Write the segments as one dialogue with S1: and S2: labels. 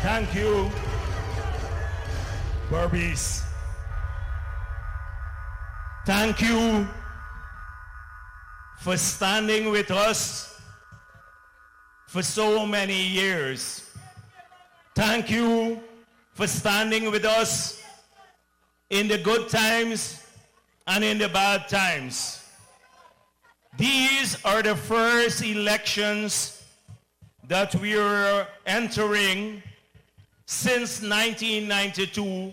S1: Thank you, Berbice. Thank you for standing with us for so many years. Thank you for standing with us in the good times and in the bad times. These are the first elections that we are entering since 1992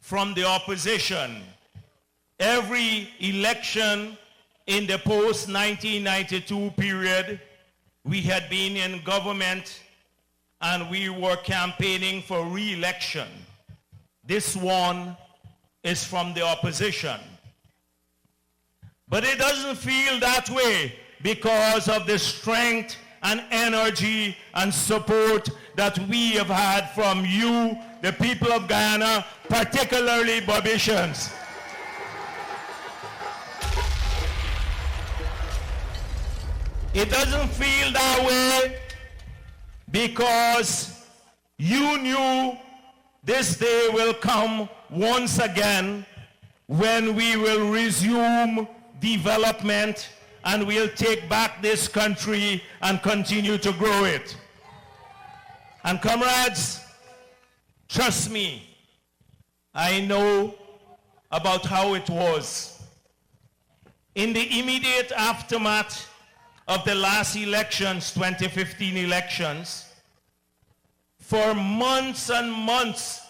S1: from the opposition. Every election in the post-1992 period, we had been in government and we were campaigning for re-election. This one is from the opposition. But it doesn't feel that way because of the strength and energy and support that we have had from you, the people of Guyana, particularly Berbicians. It doesn't feel that way because you knew this day will come once again when we will resume development and we'll take back this country and continue to grow it. And comrades, trust me, I know about how it was. In the immediate aftermath of the last elections, 2015 elections, for months and months,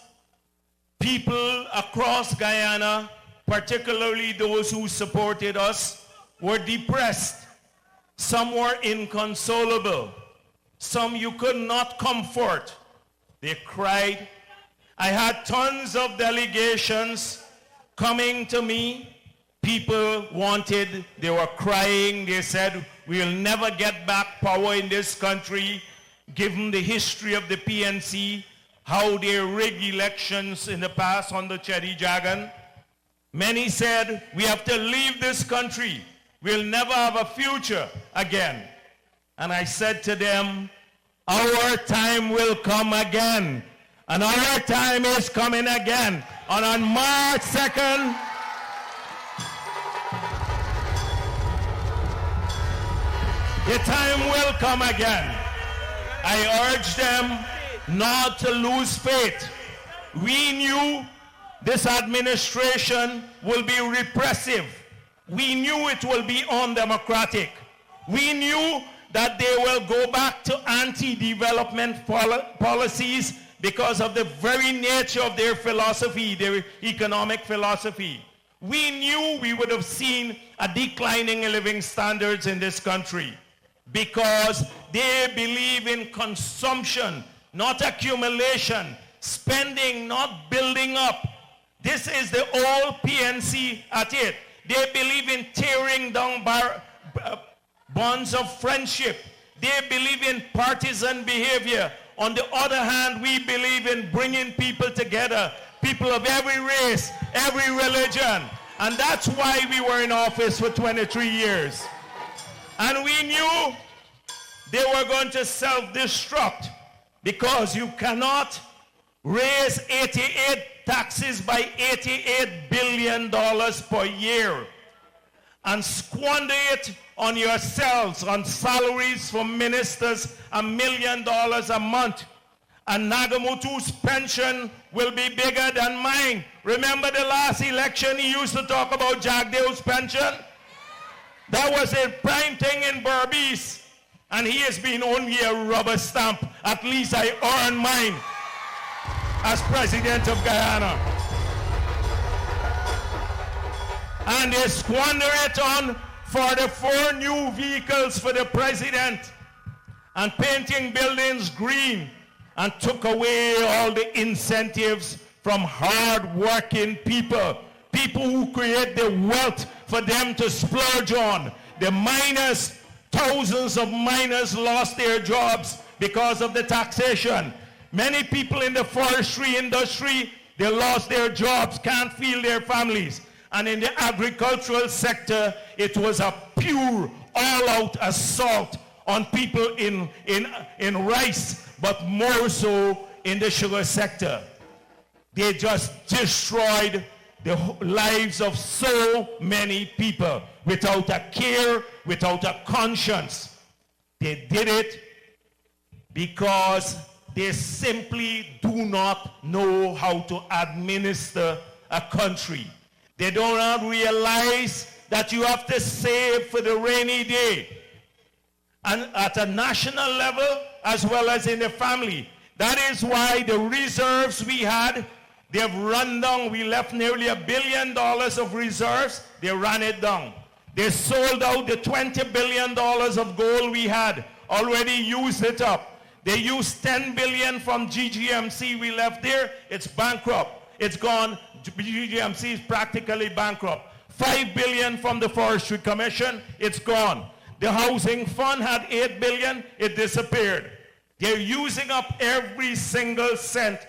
S1: people across Guyana, particularly those who supported us, were depressed. Some were inconsolable. Some you could not comfort. They cried. I had tons of delegations coming to me. People wanted, they were crying. They said, we'll never get back power in this country, given the history of the PNC, how they rigged elections in the past under Chedi Jagan. Many said, we have to leave this country. We'll never have a future again. And I said to them, our time will come again. And our time is coming again. And on March 2nd, the time will come again. I urge them not to lose faith. We knew this administration will be repressive. We knew it will be undemocratic. We knew that they will go back to anti-development policies because of the very nature of their philosophy, their economic philosophy. We knew we would have seen a declining in living standards in this country because they believe in consumption, not accumulation, spending, not building up. This is the old PNC at it. They believe in tearing down bonds of friendship. They believe in partisan behavior. On the other hand, we believe in bringing people together, people of every race, every religion. And that's why we were in office for 23 years. And we knew they were going to self-destruct because you cannot raise 88 taxes by $88 billion per year and squander it on yourselves, on salaries for ministers, $1 million a month. And Nagamutu's pension will be bigger than mine. Remember the last election he used to talk about Jagdeo's pension? That was a prime thing in Berbice. And he has been only a rubber stamp. At least I earned mine as president of Guyana. And they squander it on 44 new vehicles for the president and painting buildings green and took away all the incentives from hard-working people, people who create the wealth for them to splurge on. The miners, thousands of miners lost their jobs because of the taxation. Many people in the forestry industry, they lost their jobs, can't feed their families. And in the agricultural sector, it was a pure, all-out assault on people in rice, but more so in the sugar sector. They just destroyed the lives of so many people without a care, without a conscience. They did it because they simply do not know how to administer a country. They do not realize that you have to save for the rainy day. And at a national level, as well as in the family. That is why the reserves we had, they have run down. We left nearly $1 billion of reserves. They ran it down. They sold out the $20 billion of gold we had, already used it up. They used $10 billion from GGMC we left there. It's bankrupt. It's gone. GGMC is practically bankrupt. $5 billion from the Forestry Commission. It's gone. The housing fund had $8 billion. It disappeared. They're using up every single cent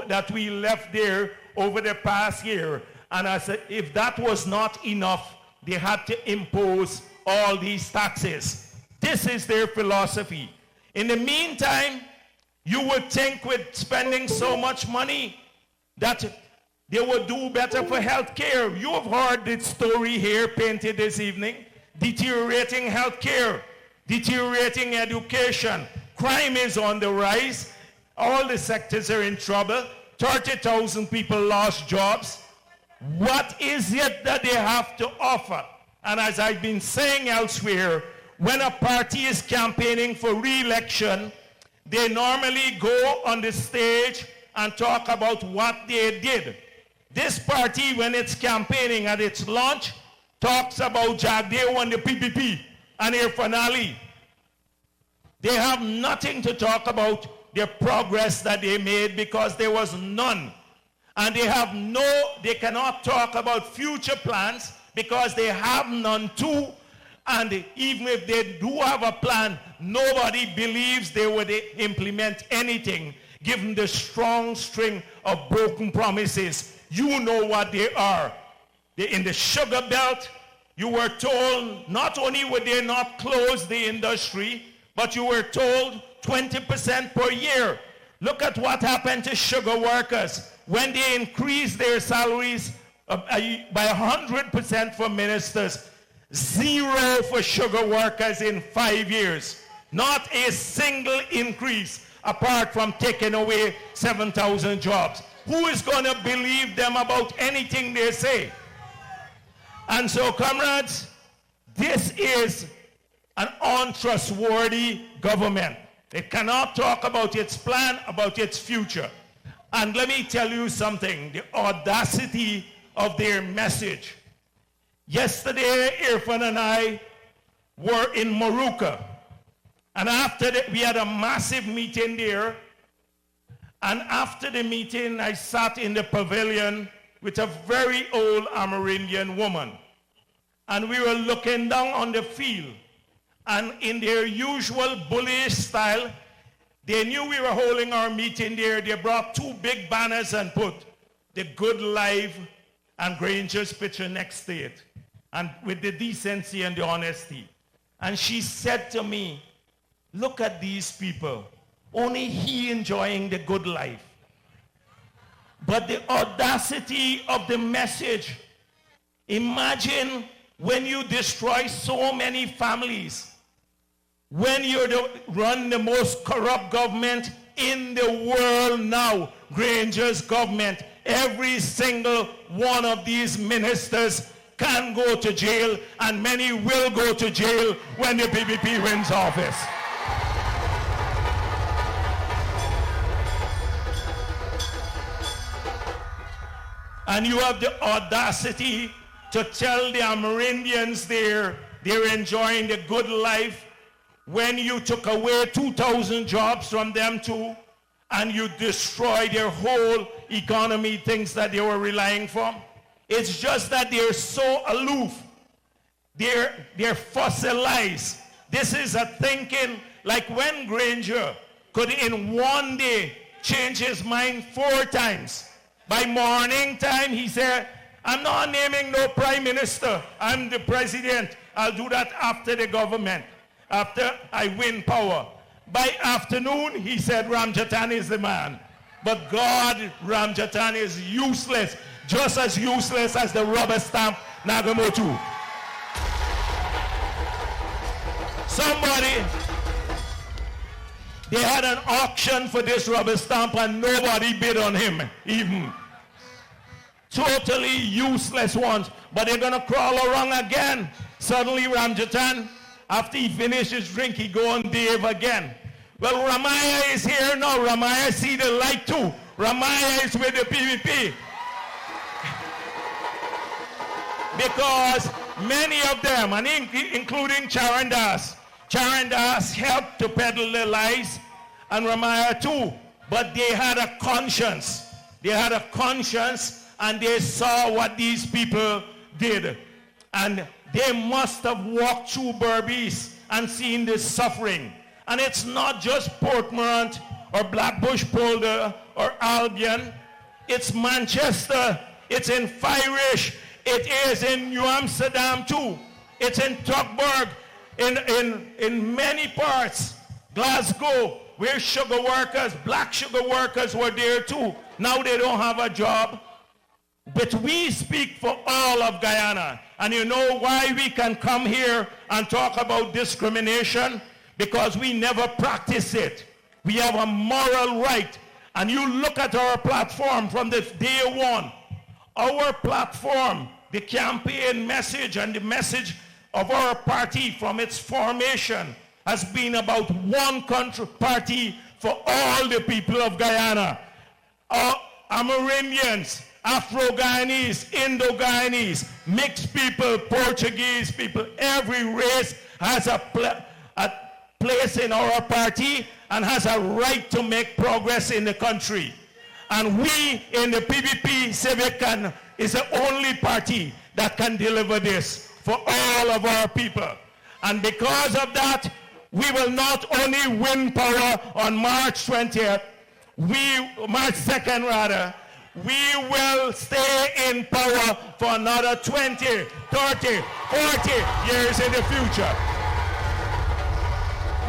S1: that we left there over the past year. And I said, if that was not enough, they had to impose all these taxes. This is their philosophy. In the meantime, you would think with spending so much money that they would do better for health care. You have heard this story here painted this evening. Deteriorating health care, deteriorating education. Crime is on the rise. All the sectors are in trouble. 30,000 people lost jobs. What is it that they have to offer? And as I've been saying elsewhere, when a party is campaigning for re-election, they normally go on the stage and talk about what they did. This party, when it's campaigning at its launch, talks about Jagdeo and the PPP and their finale. They have nothing to talk about their progress that they made because there was none. And they cannot talk about future plans because they have none too. And even if they do have a plan, nobody believes they would implement anything given the strong string of broken promises. You know what they are. In the sugar belt, you were told not only would they not close the industry, but you were told 20% per year. Look at what happened to sugar workers when they increased their salaries by 100% for ministers. 0 for sugar workers in 5 years. Not a single increase apart from taking away 7,000 jobs. Who is going to believe them about anything they say? And so, comrades, this is an untrustworthy government. It cannot talk about its plan, about its future. And let me tell you something, the audacity of their message. Yesterday, Irfan and I were in Moruca. And after that, we had a massive meeting there. And after the meeting, I sat in the pavilion with a very old Amerindian woman. And we were looking down on the field. And in their usual bullish style, they knew we were holding our meeting there. They brought 2 big banners and put the Good Life and Granger's picture next to it. And with the decency and the honesty. And she said to me, look at these people. Only he enjoying the good life. But the audacity of the message. Imagine when you destroy so many families. When you run the most corrupt government in the world now, Granger's government, every single one of these ministers can go to jail, and many will go to jail when the PPP wins office. And you have the audacity to tell the Amerindians they're enjoying the good life when you took away 2,000 jobs from them too, and you destroyed their whole economy, things that they were relying from. It's just that they're so aloof. They're fossilized. This is a thinking like when Granger could in one day change his mind 4 times. By morning time, he said, I'm not naming no prime minister. I'm the president. I'll do that after the government, after I win power. By afternoon, he said, Ramjatan is the man. But God, Ramjatan is useless, just as useless as the rubber stamp Nagamotu. Somebody, they had an auction for this rubber stamp and nobody bid on him even. Totally useless ones, but they're gonna crawl around again. Suddenly Ramjatan, after he finished his drink, he go on Dave again. Well, Ramaya is here now. Ramaya see the light too. Ramaya is with the PPP. Because many of them, and including Charandas helped to peddle the lies, and Ramaya too. But they had a conscience. They had a conscience, and they saw what these people did. And they must have walked through Berbice and seen this suffering. And it's not just Port Morant or Blackbush Polder or Albion. It's Manchester. It's in Firish. It is in New Amsterdam too. It's in Tuckburg. In many parts. Glasgow, where sugar workers, black sugar workers were there too. Now they don't have a job. But we speak for all of Guyana. And you know why we can come here and talk about discrimination? Because we never practice it. We have a moral right. And you look at our platform from the day one. Our platform, the campaign message and the message of our party from its formation has been about one country party for all the people of Guyana. Amerindians, Afro-Guyanese, Indo-Guyanese, mixed people, Portuguese people, every race has a place in our party and has a right to make progress in the country. And we in the PPP Civic is the only party that can deliver this for all of our people. And because of that, we will not only win power on March 20th, March 2nd rather, we will stay in power for another 20, 30, 40 years in the future.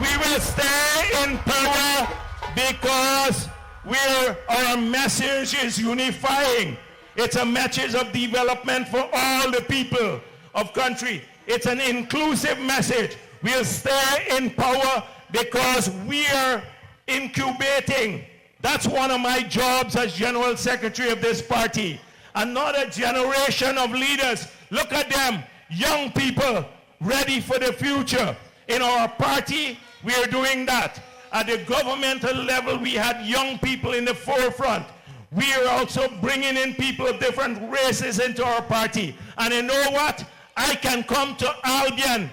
S1: We will stay in power because our message is unifying. It's a message of development for all the people of country. It's an inclusive message. We'll stay in power because we are incubating. That's one of my jobs as General Secretary of this party. Another generation of leaders. Look at them, young people ready for the future. In our party, we are doing that. At the governmental level, we had young people in the forefront. We are also bringing in people of different races into our party. And you know what? I can come to Albion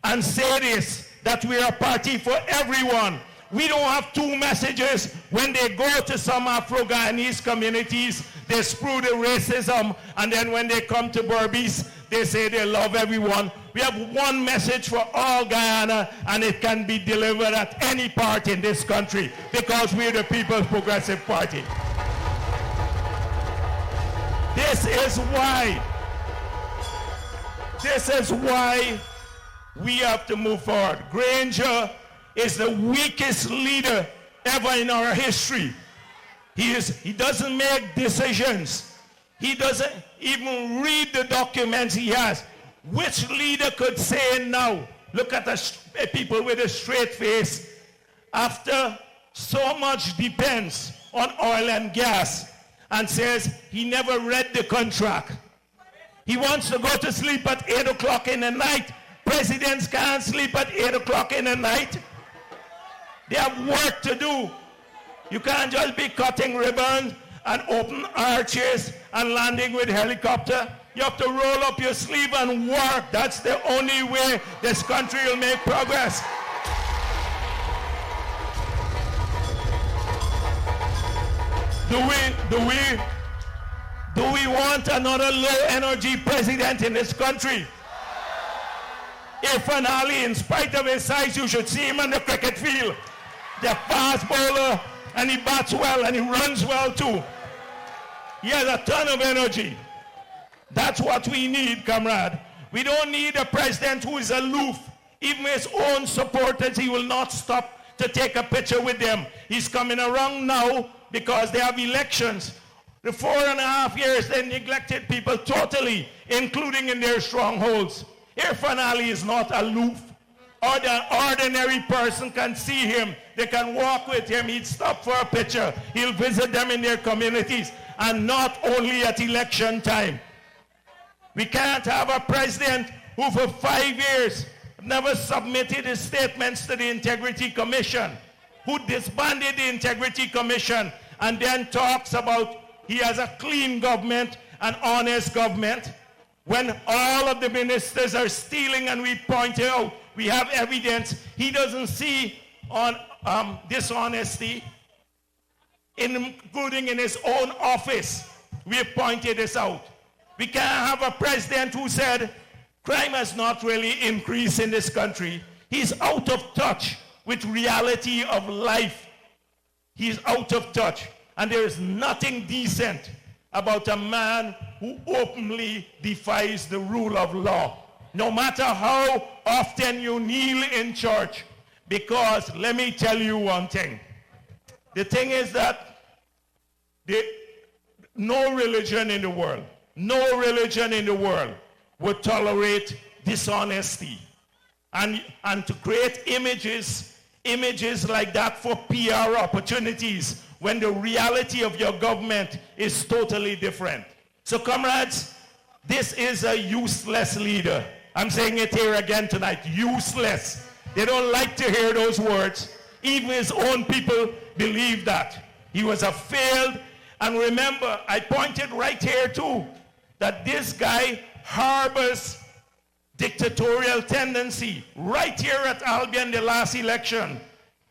S1: and say this, that we are a party for everyone. We don't have two messages. When they go to some Afro-Guyanese communities, they sprue the racism, and then when they come to Berbice, they say they love everyone. We have one message for all Guyana, and it can be delivered at any part in this country because we're the People's Progressive Party. This is why we have to move forward. Granger is the weakest leader ever in our history. He doesn't make decisions. He doesn't even read the documents he has. Which leader could say now, look at the people with a straight face, after so much depends on oil and gas, and says he never read the contract. He wants to go to sleep at 8 o'clock in the night. Presidents can't sleep at 8 o'clock in the night. They have work to do. You can't just be cutting ribbons and open arches and landing with helicopter. You have to roll up your sleeve and work. That's the only way this country will make progress. Do we want another low-energy president in this country? Irfan Ali, in spite of his size, you should see him on the cricket field. The fast bowler, and he bats well, and he runs well too. He has a ton of energy. That's what we need, comrade. We don't need a president who is aloof. Even his own supporters, he will not stop to take a picture with them. He's coming around now because they have elections. The 4.5 years, they neglected people totally, including in their strongholds. Irfan Ali is not aloof. Or the ordinary person can see him. They can walk with him. He'd stop for a picture. He'll visit them in their communities. And not only at election time. We can't have a president who for 5 years never submitted his statements to the Integrity Commission, who disbanded the Integrity Commission and then talks about he has a clean government, an honest government, when all of the ministers are stealing and we point out, we have evidence, he doesn't see on dishonesty, including in his own office. We have pointed this out. We can't have a president who said, crime has not really increased in this country. He's out of touch with reality of life. He's out of touch. And there is nothing decent about a man who openly defies the rule of law. No matter how often you kneel in church. Because let me tell you one thing. The thing is that no religion in the world would tolerate dishonesty. And to create images like that for PR opportunities when the reality of your government is totally different. So comrades, this is a useless leader. I'm saying it here again tonight, useless. They don't like to hear those words. Even his own people believe that. He was a failed, and remember, I pointed right here too, that this guy harbors dictatorial tendency right here at Albion the last election.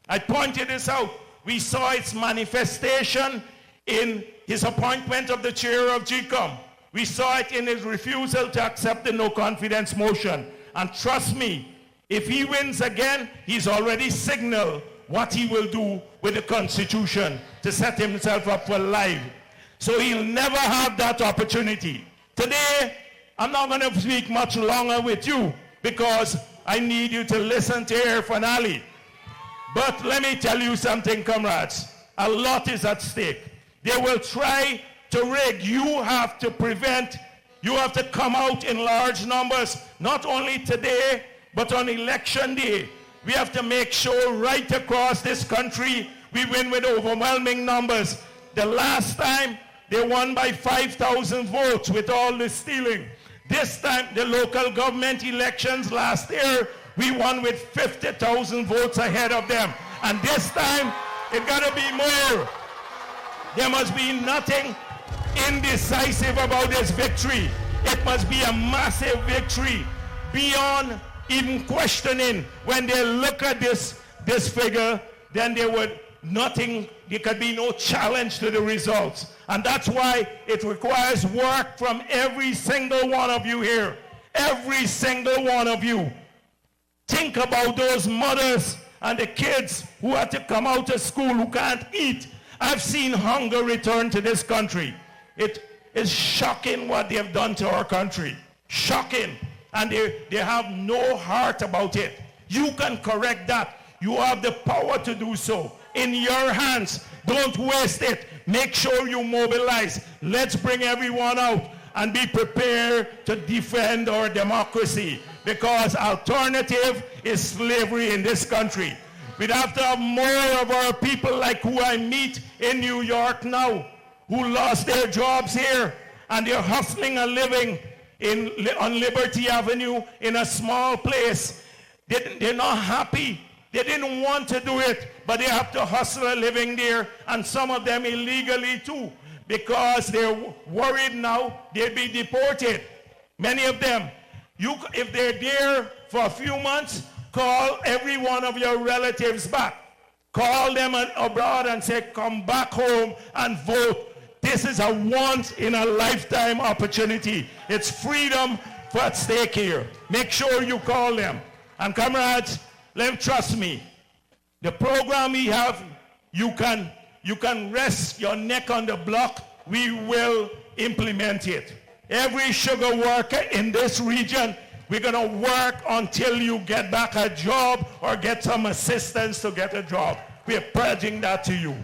S1: I pointed this out. We saw its manifestation in his appointment of the chair of GCOM. We saw it in his refusal to accept the no confidence motion. And trust me, if he wins again, he's already signaled what he will do with the Constitution to set himself up for life. So he'll never have that opportunity. Today, I'm not going to speak much longer with you because I need you to listen to Irfan Ali. But let me tell you something, comrades. A lot is at stake. They will try to rig. You have to prevent, you have to come out in large numbers, not only today, but on election day. We have to make sure right across this country we win with overwhelming numbers. The last time, they won by 5,000 votes with all the stealing. This time, the local government elections last year, we won with 50,000 votes ahead of them. And this time, it gotta be more. There must be nothing indecisive about this victory. It must be a massive victory beyond even questioning. When they look at this figure, then there could be no challenge to the results. And that's why it requires work from every single one of you here. Every single one of you. Think about those mothers and the kids who have to come out of school who can't eat. I've seen hunger return to this country. It is shocking what they have done to our country. Shocking. And they have no heart about it. You can correct that. You have the power to do so. In your hands. Don't waste it. Make sure you mobilize. Let's bring everyone out and be prepared to defend our democracy. Because alternative is slavery in this country. We'd have to have more of our people like who I meet in New York now, who lost their jobs here, and they're hustling a living on Liberty Avenue in a small place. They're not happy. They didn't want to do it, but they have to hustle a living there, and some of them illegally too, because they're worried now they'll be deported. Many of them. If they're there for a few months, call every one of your relatives back. Call them abroad and say, come back home and vote. This is a once-in-a-lifetime opportunity. It's freedom at stake here. Make sure you call them. And comrades, trust me. The program we have, you can rest your neck on the block. We will implement it. Every sugar worker in this region We're going to work until you get back a job or get some assistance to get a job. We're pledging that to you.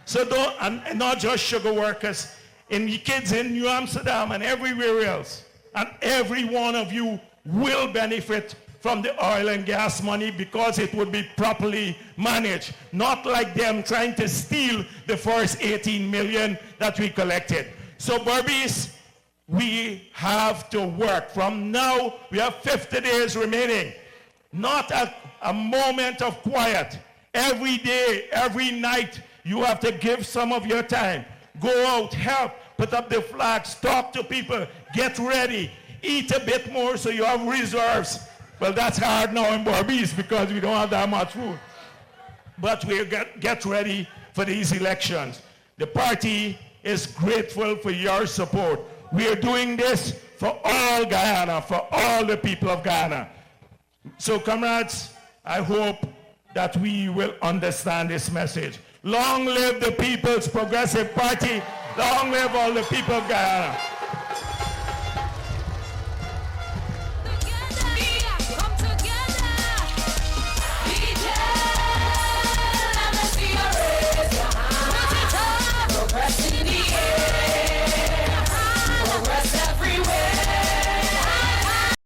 S1: So don't, and not just sugar workers, in the kids in New Amsterdam and everywhere else. And every one of you will benefit from the oil and gas money because it would be properly managed. Not like them trying to steal the first 18 million that we collected. So Berbice, we have to work. From now, we have 50 days remaining. Not a moment of quiet. Every day, every night, you have to give some of your time. Go out, help, put up the flags, talk to people, get ready, eat a bit more so you have reserves. Well, that's hard now in Berbice because we don't have that much food. But we'll get ready for these elections. The party is grateful for your support. We are doing this for all Guyana, for all the people of Guyana. So, comrades, I hope that we will understand this message. Long live the People's Progressive Party. Long live all the people of Guyana.